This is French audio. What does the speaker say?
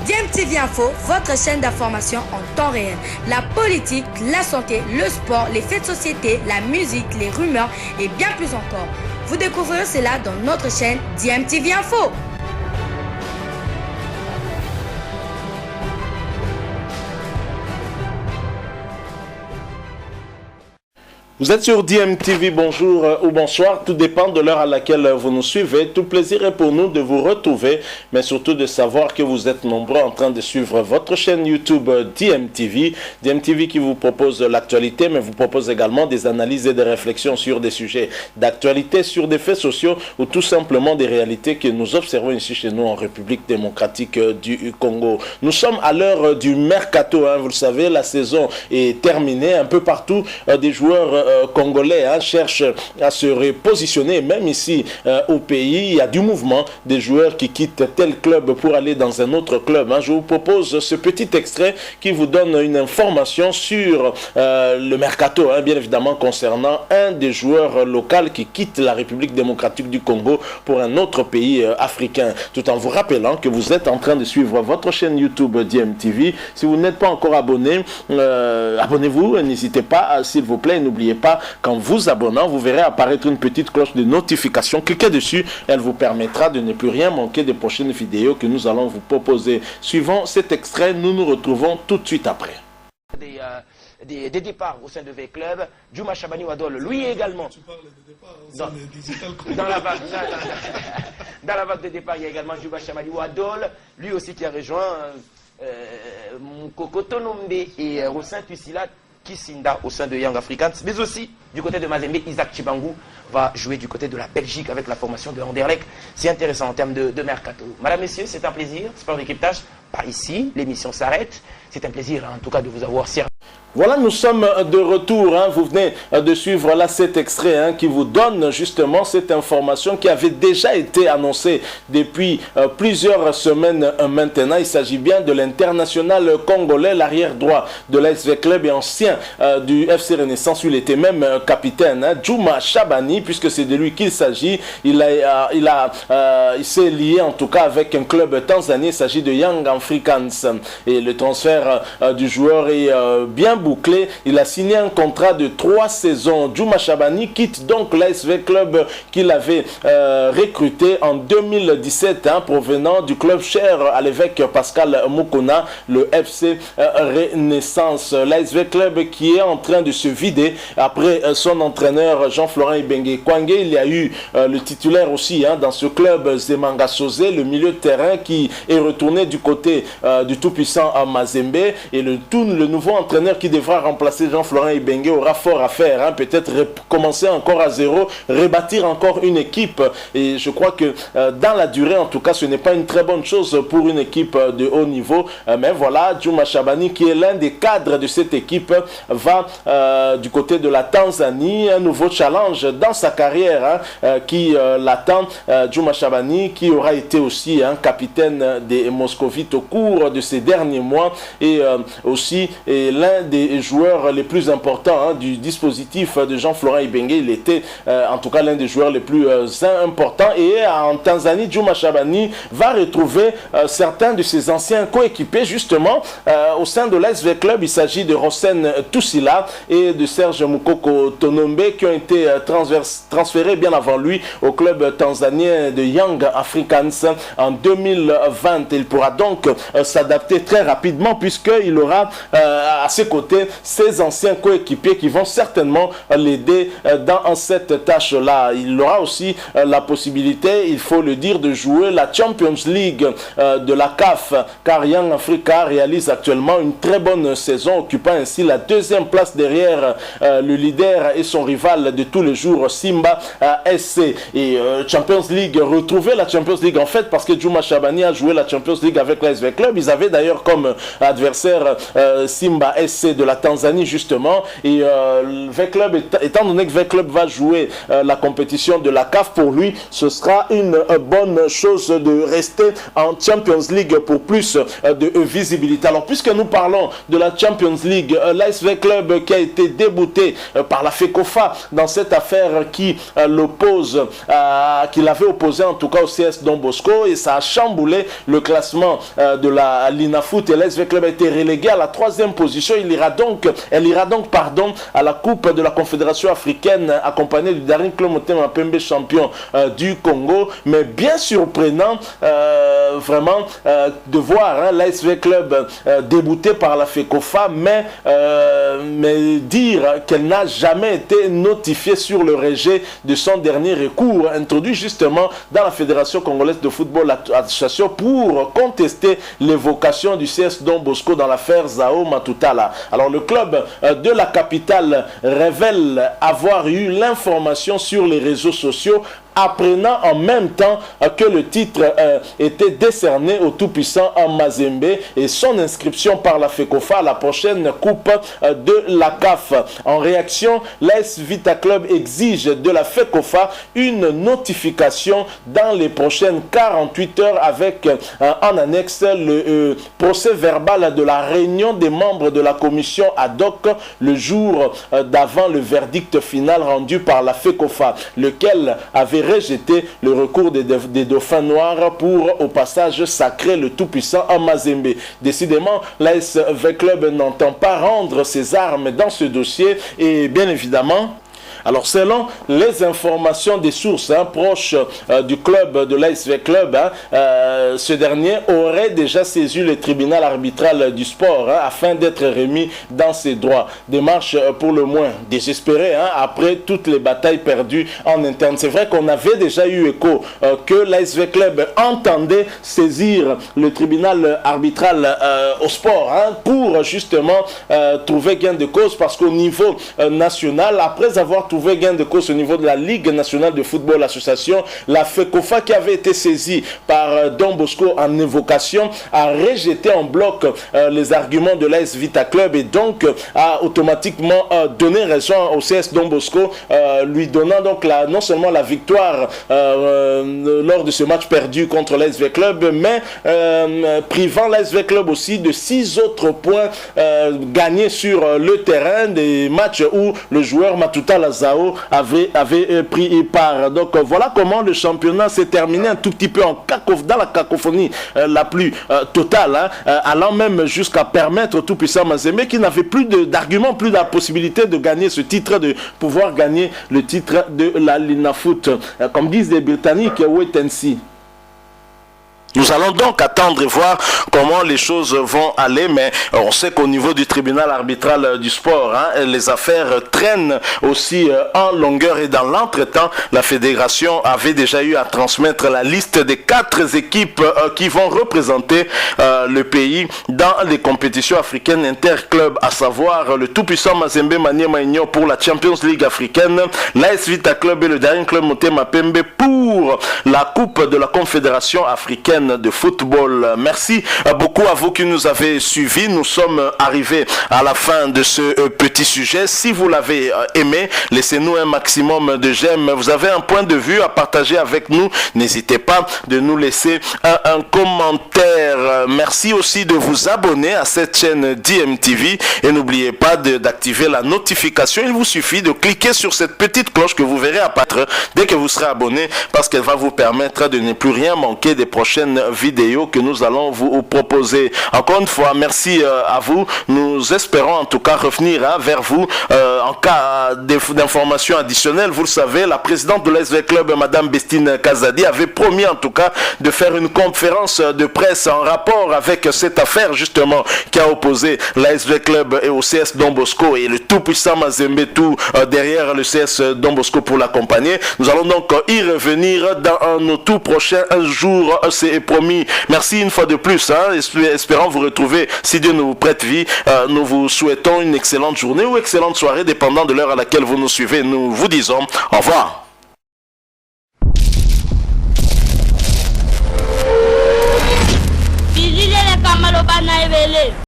DMTV Info, votre chaîne d'information en temps réel. La politique, la santé, le sport, les faits de société, la musique, les rumeurs et bien plus encore. Vous découvrirez cela dans notre chaîne DMTV Info. Vous êtes sur DMTV, bonjour ou bonsoir, tout dépend de l'heure à laquelle vous nous suivez. Tout plaisir est pour nous de vous retrouver, mais surtout de savoir que vous êtes nombreux en train de suivre votre chaîne YouTube DMTV. DMTV qui vous propose l'actualité, mais vous propose également des analyses et des réflexions sur des sujets d'actualité, sur des faits sociaux ou tout simplement des réalités que nous observons ici chez nous en République démocratique du Congo. Nous sommes à l'heure du mercato, vous le savez, la saison est terminée. Un peu partout, des joueurs congolais cherchent à se repositionner, même ici au pays. Il y a du mouvement des joueurs qui quittent tel club pour aller dans un autre club. Je vous propose ce petit extrait qui vous donne une information sur le mercato, bien évidemment concernant un des joueurs locaux qui quitte la République démocratique du Congo pour un autre pays africain, tout en vous rappelant que vous êtes en train de suivre votre chaîne YouTube DMTV. Si vous n'êtes pas encore abonné, abonnez-vous, n'hésitez pas, s'il vous plaît, n'oubliez pas, qu'en vous abonnant, vous verrez apparaître une petite cloche de notification. Cliquez dessus, elle vous permettra de ne plus rien manquer des prochaines vidéos que nous allons vous proposer. Suivant cet extrait, nous nous retrouvons tout de suite après. Des départs au sein de V-Club. Djouma Chabani Wadol, lui également. Tu parles de départ au sein des Digital Club. Dans la vague de départ, il y a également Djouma Chabani Wadol, lui aussi qui a rejoint Kokotonombe et Rosin Tussila Kisinda au sein de Young Africans, mais aussi du côté de Mazembe, Isaac Chibangou va jouer du côté de la Belgique avec la formation de Anderlecht. C'est intéressant en termes de mercato. Madame, messieurs, c'est un plaisir. Sport d'équipe tâche, par ici, l'émission s'arrête. C'est un plaisir en tout cas de vous avoir servi. Voilà, nous sommes de retour. Vous venez de suivre là cet extrait qui vous donne justement cette information qui avait déjà été annoncée depuis plusieurs semaines maintenant. Il s'agit bien de l'international congolais, l'arrière droit de l'ASV Club et ancien du FC Renaissance. Il était même capitaine, Djouma Chabani, puisque c'est de lui qu'il s'agit. Il s'est lié en tout cas avec un club tanzanien. Il s'agit de Young Africans. Et le transfert du joueur est bien bouclé. Il a signé un contrat de 3 saisons. Djouma Chabani quitte donc l'ASV Club qu'il avait recruté en 2017, provenant du club cher à l'évêque Pascal Mukona, le FC Renaissance. L'ASV Club qui est en train de se vider après son entraîneur Jean-Florent Ibenge Kwangé. Il y a eu le titulaire aussi dans ce club, Zemanga Sosé, le milieu de terrain qui est retourné du côté du tout-puissant Mazembe, et le nouveau entraîneur qui devra remplacer Jean-Florent Ibenge aura fort à faire, peut-être commencer encore à zéro, rebâtir encore une équipe, et je crois que dans la durée en tout cas ce n'est pas une très bonne chose pour une équipe de haut niveau, mais voilà, Djouma Chabani qui est l'un des cadres de cette équipe va du côté de la Tanzanie, un nouveau challenge dans sa carrière qui l'attend. Djouma Chabani qui aura été aussi capitaine des Moscovites au cours de ces derniers mois, et aussi l'un des joueurs les plus importants du dispositif de Jean-Florent Ibenge. Il était en tout cas l'un des joueurs les plus importants, et en Tanzanie, Djouma Chabani va retrouver certains de ses anciens coéquipiers justement au sein de l'ASV Club. Il s'agit de Rosen Tussila et de Serge Mukoko Tonombe qui ont été transférés bien avant lui au club tanzanien de Young Africans en 2020. Il pourra donc s'adapter très rapidement puisqu'il aura à ses côtés ses anciens coéquipiers qui vont certainement l'aider dans cette tâche-là. Il aura aussi la possibilité, il faut le dire, de jouer la Champions League de la CAF, car Young Africa réalise actuellement une très bonne saison, occupant ainsi la 2e place derrière le leader et son rival de tous les jours, Simba SC. Et Champions League, retrouver la Champions League en fait, parce que Djouma Chabani a joué la Champions League avec l'ASV Club. Ils avaient d'ailleurs comme adversaire Simba SC de la Tanzanie justement. Et V-Club, étant donné que V-Club va jouer la compétition de la CAF, pour lui, ce sera une bonne chose de rester en Champions League pour plus de visibilité. Alors, puisque nous parlons de la Champions League, l'AS V-Club qui a été débouté par la FECOFA dans cette affaire qui l'oppose, qui l'avait opposé en tout cas au CS Don Bosco, et ça a chamboulé le classement de la Linafoot, et l'AS V-Club a été relégué à la 3e position. Elle ira donc à la Coupe de la Confédération africaine, accompagnée du dernier club Motema Pembe, champion du Congo. Mais bien surprenant vraiment de voir l'AS V-Club débouté par la FECOFA, mais dire qu'elle n'a jamais été notifiée sur le rejet de son dernier recours introduit justement dans la Fédération congolaise de football association pour contester l'évocation du CS Don Bosco dans l'affaire Zao Matutala. Alors le club de la capitale révèle avoir eu l'information sur les réseaux sociaux, apprenant en même temps que le titre était décerné au tout-puissant Mazembe et son inscription par la FECOFA à la prochaine coupe de la CAF. En réaction, l'AS Vita Club exige de la FECOFA une notification dans les prochaines 48 heures avec en annexe le procès verbal de la réunion des membres de la commission ad hoc le jour d'avant le verdict final rendu par la FECOFA, lequel avait rejeté le recours des dauphins noirs pour au passage sacrer le tout-puissant Mazembe. Décidément, l'AS V-Club n'entend pas rendre ses armes dans ce dossier et bien évidemment, alors selon les informations des sources proches du club de l'AS V-Club, ce dernier aurait déjà saisi le tribunal arbitral du sport afin d'être remis dans ses droits. Démarche pour le moins désespérée après toutes les batailles perdues en interne. C'est vrai qu'on avait déjà eu écho que l'AS V-Club entendait saisir le tribunal arbitral au sport pour justement trouver gain de cause, parce qu'au niveau national, après avoir trouvé gain de cause au niveau de la Ligue nationale de football association, la FECOFA qui avait été saisie par Don Bosco en évocation a rejeté en bloc les arguments de l'AS Vita Club et donc a automatiquement donné raison au CS Don Bosco, lui donnant donc non seulement la victoire lors de ce match perdu contre l'AS V Club, mais privant l'AS V Club aussi de 6 autres points gagnés sur le terrain, des matchs où le joueur Matutala Zao avait pris part. Donc voilà comment le championnat s'est terminé un tout petit peu dans la cacophonie la plus totale, allant même jusqu'à permettre au tout-puissant Mazembe, qui n'avait plus d'arguments, plus de la possibilité de gagner ce titre, de pouvoir gagner le titre de la Linafoot. Comme disent les Britanniques, wait and see. Nous allons donc attendre et voir comment les choses vont aller, mais on sait qu'au niveau du tribunal arbitral du sport, les affaires traînent aussi en longueur, et dans l'entretemps, la fédération avait déjà eu à transmettre la liste des 4 équipes qui vont représenter le pays dans les compétitions africaines interclubs, à savoir le tout-puissant Mazembe Maniema Union pour la Champions League africaine, l'AS Vita Club et le dernier club Motema Pembe pour la Coupe de la Confédération africaine de football. Merci beaucoup à vous qui nous avez suivis. Nous sommes arrivés à la fin de ce petit sujet. Si vous l'avez aimé, laissez-nous un maximum de j'aime. Vous avez un point de vue à partager avec nous, n'hésitez pas de nous laisser un commentaire. Merci aussi de vous abonner à cette chaîne DMTV et n'oubliez pas d'activer la notification. Il vous suffit de cliquer sur cette petite cloche que vous verrez apparaître dès que vous serez abonné, parce qu'elle va vous permettre de ne plus rien manquer des prochaines vidéos que nous allons vous proposer. Encore une fois, merci à vous. Nous espérons en tout cas revenir vers vous en cas d'informations additionnelles. Vous le savez, la présidente de l'AS V-Club, Madame Bestine Kazadi, avait promis en tout cas de faire une conférence de presse en rapport avec cette affaire justement qui a opposé l'AS V-Club et au CS Don Bosco et le tout-puissant Mazembe tout derrière le CS Don Bosco pour l'accompagner. Nous allons donc y revenir dans nos tout prochains jours, c'est promis. Merci une fois de plus, espérons vous retrouver si Dieu nous prête vie. Nous vous souhaitons une excellente journée ou excellente soirée, dépendant de l'heure à laquelle vous nous suivez. Nous vous disons au revoir. Bizile le kamalo bana ebele.